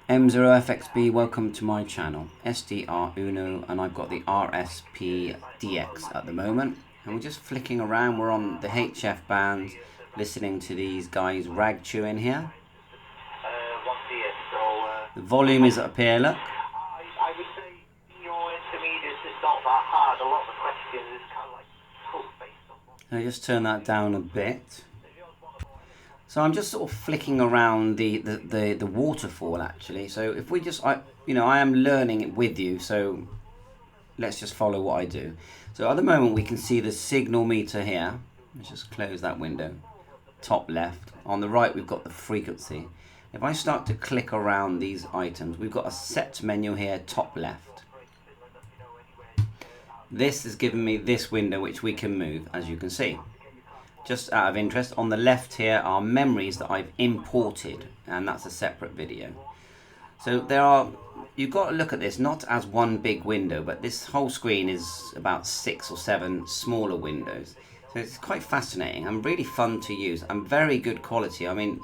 M0FXB, welcome to my channel, SDR Uno, and I've got the RSPdx at the moment, and we're just flicking around. We're on the HF bands, listening to these guys rag chewing here. The volume is up here, look. I would say your intermediates is not that hard. A lot of the questions is kind of like based on. I just turn that down a bit. So I'm just sort of flicking around the waterfall actually. So if we just, I am learning it with you. So let's just follow what I do. So at the moment we can see the signal meter here. Let's just close that window. Top left. On the right we've got the frequency. If I start to click around these items, we've got a set menu here, top left. This has given me this window which we can move, as you can see. Just out of interest, on the left here are memories that I've imported, and that's a separate video. So you've got to look at this not as one big window, but this whole screen is about 6 or 7 smaller windows. So it's quite fascinating and really fun to use and very good quality. I mean,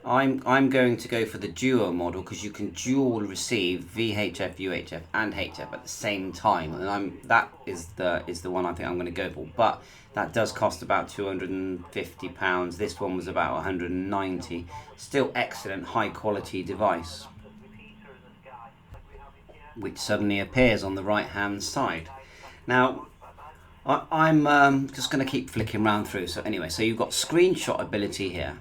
I'm going to go for the duo model because you can dual receive VHF, UHF and HF at the same time, and that is the one I think I'm going to go for. But that does cost about £250. This one was about 190. Still excellent, high quality device, which suddenly appears on the right hand side. Now I'm just going to keep flicking around through. So anyway, so you've got screenshot ability here.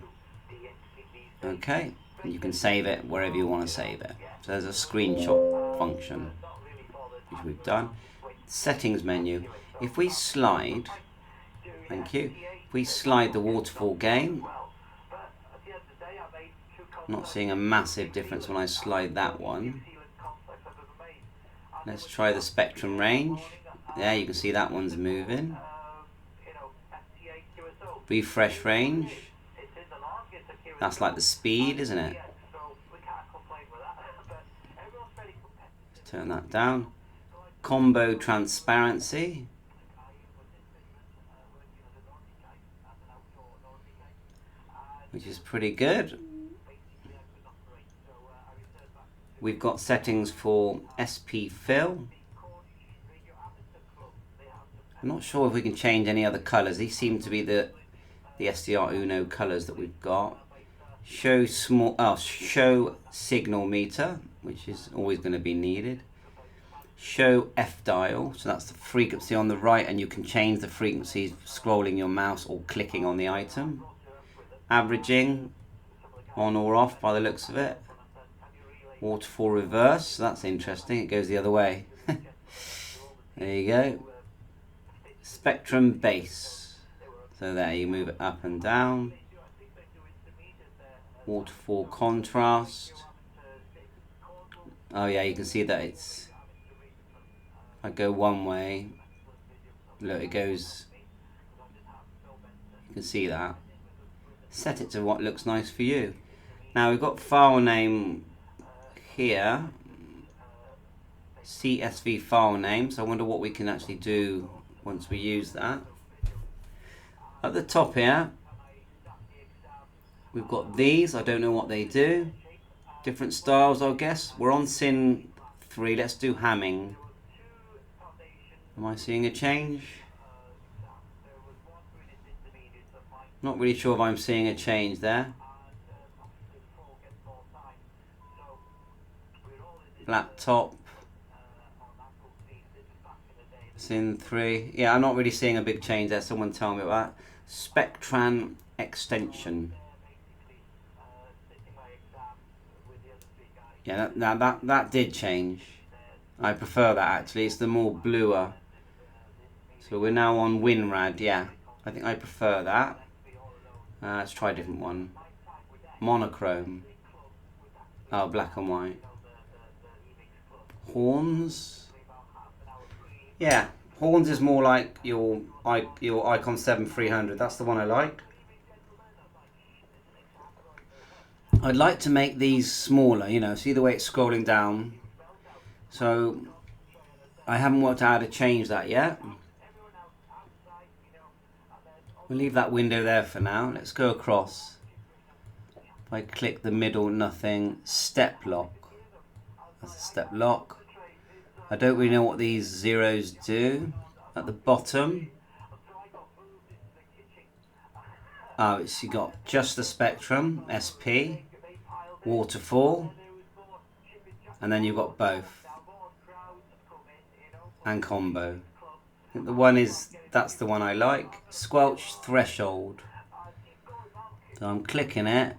Okay, and you can save it wherever you want to save it. So there's a screenshot function, which we've done. Settings menu. If we slide, thank you. If we slide the waterfall gain, I'm not seeing a massive difference when I slide that one. Let's try the spectrum range. There, you can see that one's moving. Refresh range. That's like the speed, isn't it? Let's turn that down. Combo transparency. Which is pretty good. We've got settings for SP fill. I'm not sure if we can change any other colors. These seem to be the SDR Uno colors that we've got. Show signal meter, which is always going to be needed. Show F dial, so that's the frequency on the right, and you can change the frequencies scrolling your mouse or clicking on the item. Averaging, on or off by the looks of it. Waterfall reverse, so that's interesting, it goes the other way. There you go. Spectrum base, so there you move it up and down. Waterfall contrast. Oh yeah, you can see that it's, if I go one way, look, it goes, you can see that. Set it to what looks nice for you. Now we've got file name here, CSV file name, so I wonder what we can actually do once we use that. At the top here we've got these, I don't know what they do. Different styles, I guess. We're on Sin 3, let's do Hamming. Am I seeing a change? Not really sure if I'm seeing a change there. Flat top. Sin 3. Yeah, I'm not really seeing a big change there. Someone tell me about that. Spectran extension. Yeah, that did change. I prefer that actually. It's the more bluer. So we're now on WinRAD. Yeah, I think I prefer that. Let's try a different one. Monochrome. Oh, black and white. Horns. Yeah, horns is more like your Icon 7300. That's the one I like. I'd like to make these smaller, see the way it's scrolling down. So I haven't worked out how to change that yet. We'll leave that window there for now. Let's go across. If I click the middle, nothing. Step lock. That's a step lock. I don't really know what these zeros do. At the bottom, oh, it's you got just the spectrum, SP, waterfall, and then you've got both, and combo. I think the one is, that's the one I like. Squelch threshold. So I'm clicking it.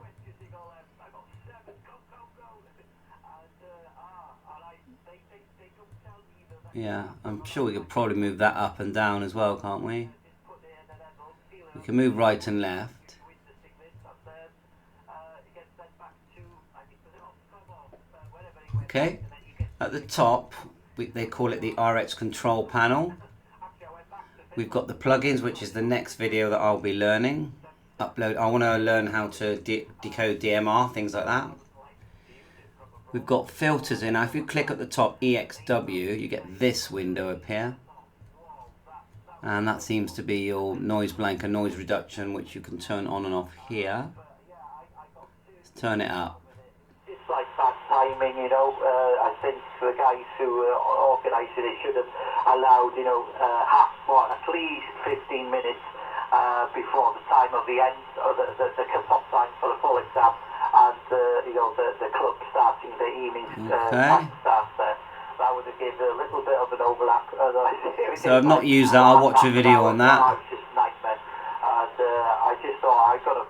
Yeah, I'm sure we could probably move that up and down as well, can't we? We can move right and left. Okay, at the top, they call it the RX control panel. We've got the plugins, which is the next video that I'll be learning. I want to learn how to decode DMR, things like that. We've got filters in. Now, if you click at the top EXW, you get this window appear. And that seems to be your noise blanker, noise reduction, which you can turn on and off here. Let's turn it up. It's like bad timing, you know. I think the guys who organised it should have allowed, you know, at least 15 minutes before the time of the end, or the cut-off time for the full exam, and you know, the club starting the evening starts there. That would have given a little bit of an overlap. So I've not used that. I'll watch a video on that. Just nightmare. And I just thought I got to.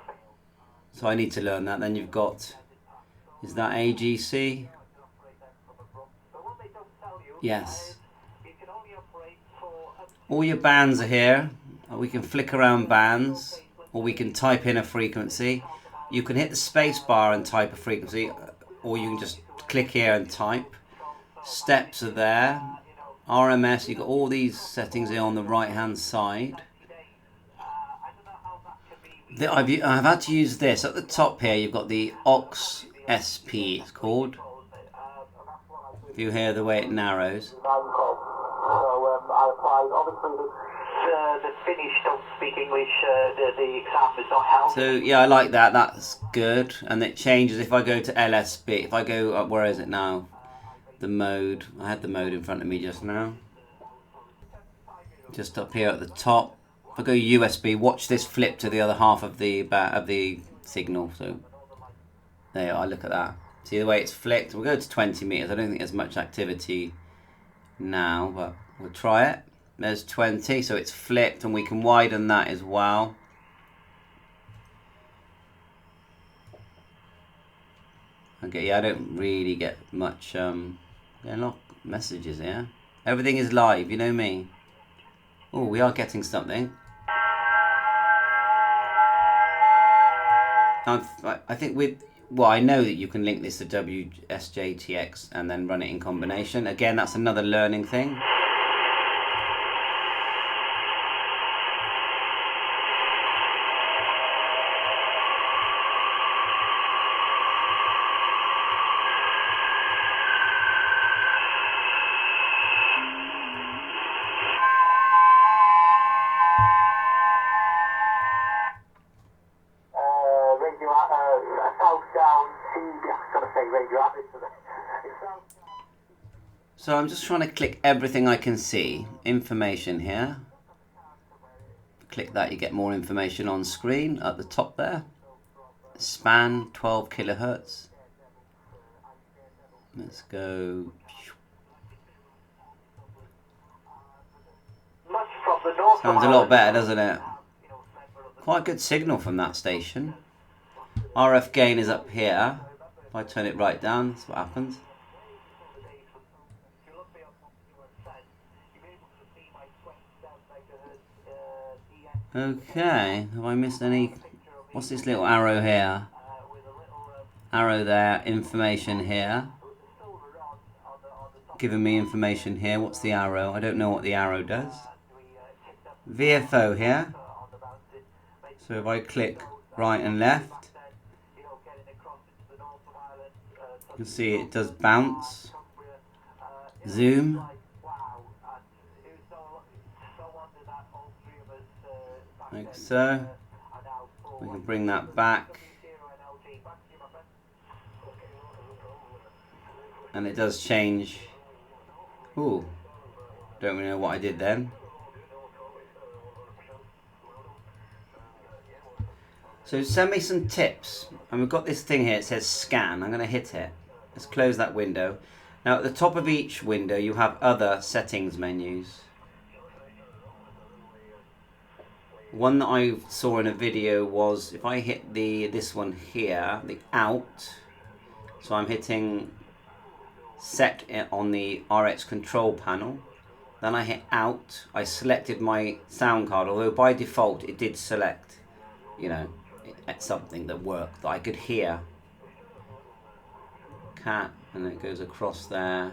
So I need to learn that. Then you've got, is that AGC? Yes. All your bands are here. We can flick around bands, or we can type in a frequency. You can hit the space bar and type a frequency, or you can just click here and type. Steps are there. RMS, you've got all these settings here on the right hand side. I've had to use this. At the top here, you've got the OX SP, it's called. If you hear the way it narrows. The Finnish don't speak English, the exam is not held. So yeah, I like that, that's good. And it changes if I go to LSP. If I go up, where is it now? The mode, I had the mode in front of me just now. Just up here at the top. If I go USB, watch this flip to the other half of the signal. So there you are, look at that. See the way it's flicked? We'll go to 20 meters. I don't think there's much activity now, but we'll try it. There's 20, so it's flipped, and we can widen that as well. Okay, yeah, I don't really get much, a lot of messages here. Everything is live, you know me. Oh, we are getting something. I think I know that you can link this to WSJTX and then run it in combination. Again, that's another learning thing. So I'm just trying to click everything I can see. Information here. Click that, you get more information on screen at the top there. Span 12 kilohertz. Let's go. Sounds a lot better, doesn't it? Quite a good signal from that station. RF gain is up here. If I turn it right down, that's what happens. Okay, have I missed any? What's this little arrow here? Arrow there, information here. Giving me information here. What's the arrow? I don't know what the arrow does. VFO here. So if I click right and left, you can see it does bounce. Zoom. Like so. We can bring that back. And it does change. Ooh, don't really know what I did then. So send me some tips. And we've got this thing here, it says scan. I'm going to hit it. Let's close that window. Now at the top of each window you have other settings menus. One that I saw in a video was if I hit this one here, the out. So I'm hitting set it on the RX control panel. Then I hit out. I selected my sound card, although by default it did select, you know, something that worked, that I could hear. Cat, and it goes across there.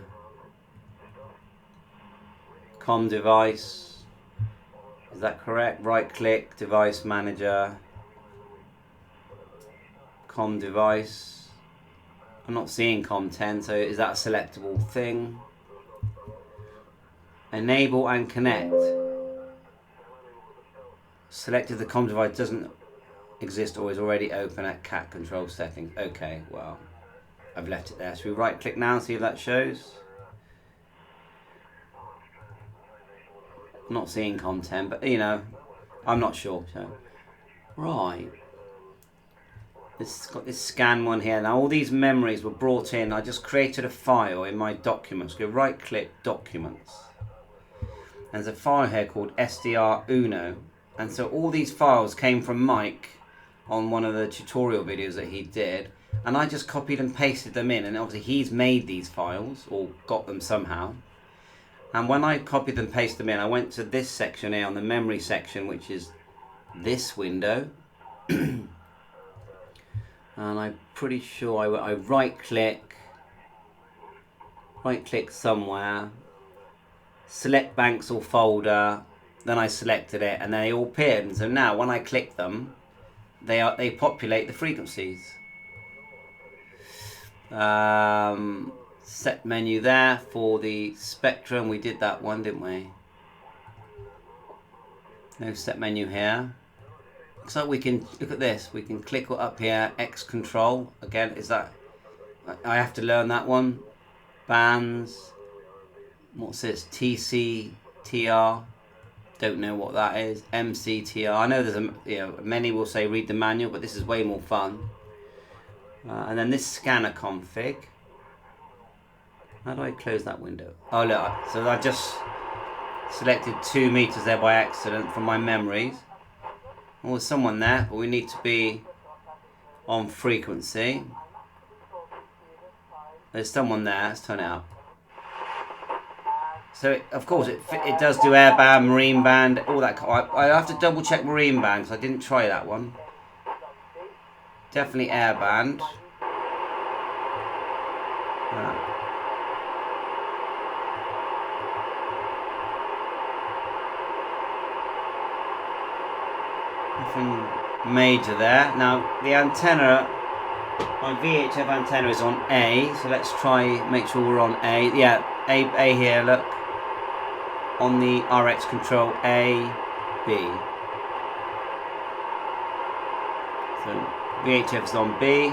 Com device. Is that correct? Right click, device manager. Com device. I'm not seeing COM10, so is that a selectable thing? Enable and connect. Selected the COM device doesn't exist or is already open at cat control settings. Okay, well, I've left it there. Should we right click now and see if that shows? I'm not seeing COM10, but you know, I'm not sure. So, right. It's got this scan one here. Now all these memories were brought in. I just created a file in my documents. Go right click, documents. And there's a file here called SDR and so all these files came from Mike on one of the tutorial videos that he did, and I just copied and pasted them in, and obviously he's made these files or got them somehow. And when I copied and pasted them in, I went to this section here on the memory section, which is this window. And I'm pretty sure I right click somewhere, select banks or folder, then I selected it and they all appeared. And so now when I click them, they populate the frequencies. Set menu there for the spectrum. We did that one, didn't we? No set menu here. So we can look at this. We can click up here. X control again. Is that? I have to learn that one. Bands. What's this? TCTR. Don't know what that is. MCTR. I know there's many will say read the manual, but this is way more fun. And then this scanner config. How do I close that window? Oh look, so I just selected 2 meters there by accident from my memories. Oh, there's someone there, but we need to be on frequency. There's someone there, let's turn it up. So of course it does do airband, marine band, all that. I have to double check marine band because I didn't try that one. Definitely airband. Nothing major there. Now the antenna, my VHF antenna is on A, so let's try make sure we're on A. Yeah, A here. Look. On the RX control A, B. So VHF is on B.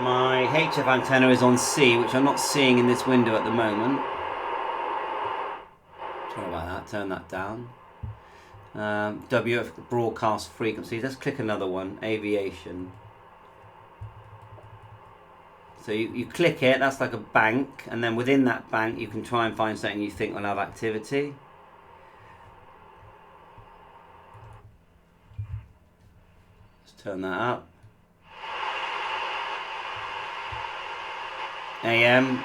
My HF antenna is on C, which I'm not seeing in this window at the moment. Sorry about that, turn that down. WF broadcast frequencies. Let's click another one, aviation. So you click it, that's like a bank, and then within that bank you can try and find something you think will have activity. Let's turn that up. AM.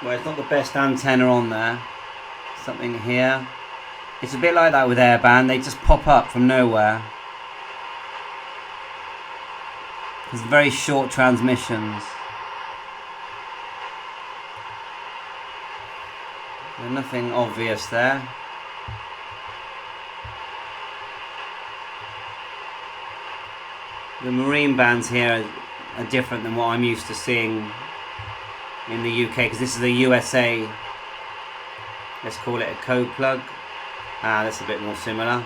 Well, it's not the best antenna on there. Something here. It's a bit like that with airband, they just pop up from nowhere. It's very short transmissions. There's nothing obvious there. The marine bands here are different than what I'm used to seeing in the UK, because this is a USA, let's call it a code plug. That's a bit more similar.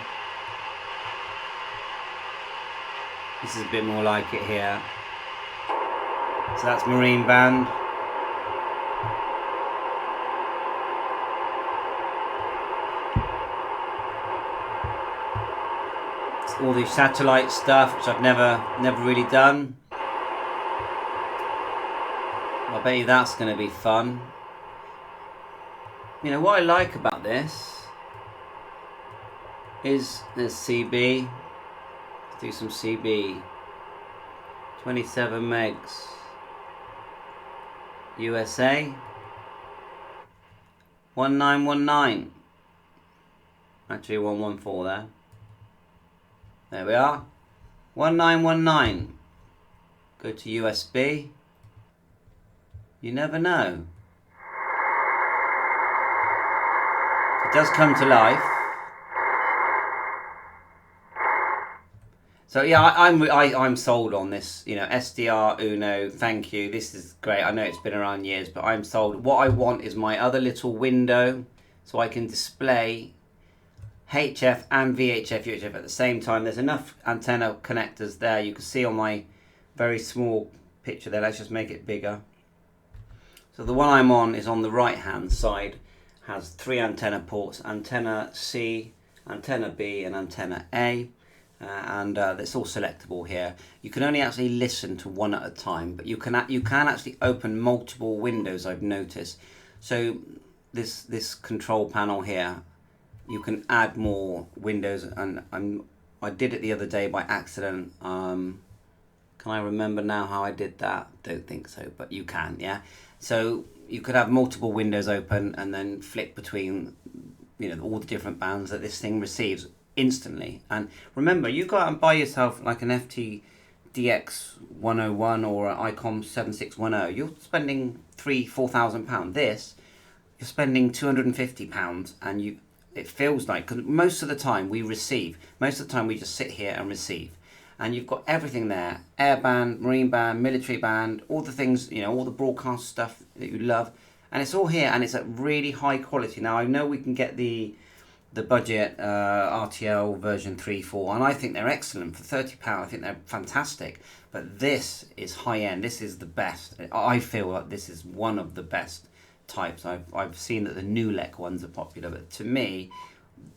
This is a bit more like it here. So that's marine band. All the satellite stuff, which I've never really done. I bet you that's going to be fun. You know, what I like about this is there's CB. Let's do some CB. 27 megs. USA. 1919. Actually 114 there. There we are. 1919. Go to USB. You never know. It does come to life. So yeah, I'm sold on this. You know, SDR Uno. Thank you. This is great. I know it's been around years, but I'm sold. What I want is my other little window, so I can display HF and VHF, UHF at the same time. There's enough antenna connectors there. You can see on my very small picture there. Let's just make it bigger. So the one I'm on is on the right hand side. Has 3 antenna ports: antenna C, antenna B, and antenna A. And it's all selectable here. You can only actually listen to one at a time, but you can actually open multiple windows, I've noticed. So this control panel here, you can add more windows, and I did it the other day by accident. Can I remember now how I did that? Don't think so, but you can, yeah. So you could have multiple windows open and then flick between, you know, all the different bands that this thing receives instantly. And remember, you go out and buy yourself like an FTDX 101 or an ICOM 7610. You're spending £4,000. This, you're spending £250, and it feels like, because most of the time we receive, most of the time we just sit here and receive, and you've got everything there: air band, marine band, military band, all the things, you know, all the broadcast stuff that you love, and it's all here, and it's at really high quality. Now I know we can get the budget RTL version 3.4, and I think they're excellent for £30. I think they're fantastic, but this is high end. This is the best. I feel like this is one of the best types. I've seen that the Nulec ones are popular, but to me,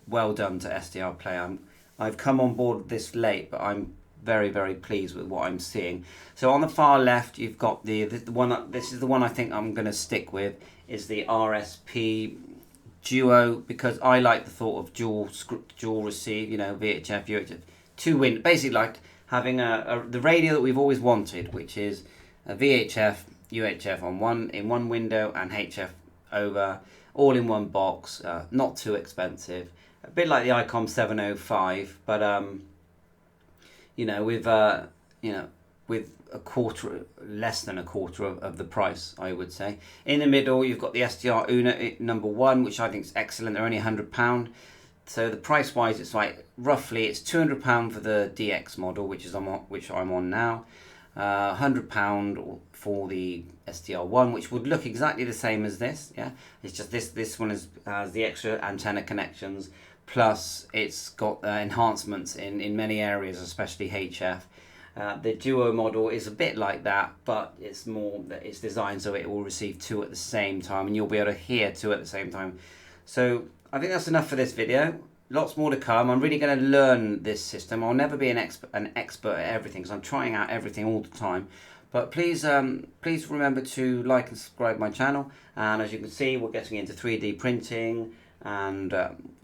well done to SDRPlay. I've come on board this late, but I'm very, very pleased with what I'm seeing. So on the far left, you've got the one. This is the one I think I'm going to stick with, is the RSP Duo, because I like the thought of dual receive. You know, VHF, UHF, basically like having the radio that we've always wanted, which is a VHF, UHF in one window, and HF over, all in one box. Not too expensive. A bit like the ICOM 705, but you know, with less than a quarter of the price, I would say. In the middle, you've got the SDR Uno number 1, which I think is excellent. They're only £100. So the price wise, it's like roughly it's £200 for the DX model, which I'm on now. £100 for the SDR1, which would look exactly the same as this. Yeah, it's just this one has the extra antenna connections, plus it's got enhancements in many areas, especially HF. The Duo model is a bit like that, but it's designed so it will receive 2 at the same time, and you'll be able to hear 2 at the same time. So I think that's enough for this video. Lots more to come. I'm really going to learn this system. I'll never be an expert at everything, because I'm trying out everything all the time. But please remember to like and subscribe my channel. And as you can see, we're getting into 3D printing and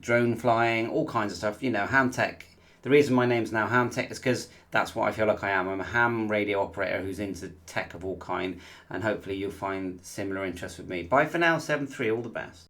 drone flying, all kinds of stuff. You know, ham tech. The reason my name's now Ham Tech is because that's what I feel like I am. I'm a ham radio operator who's into tech of all kind, and hopefully you'll find similar interest with me. Bye for now, 7-3, all the best.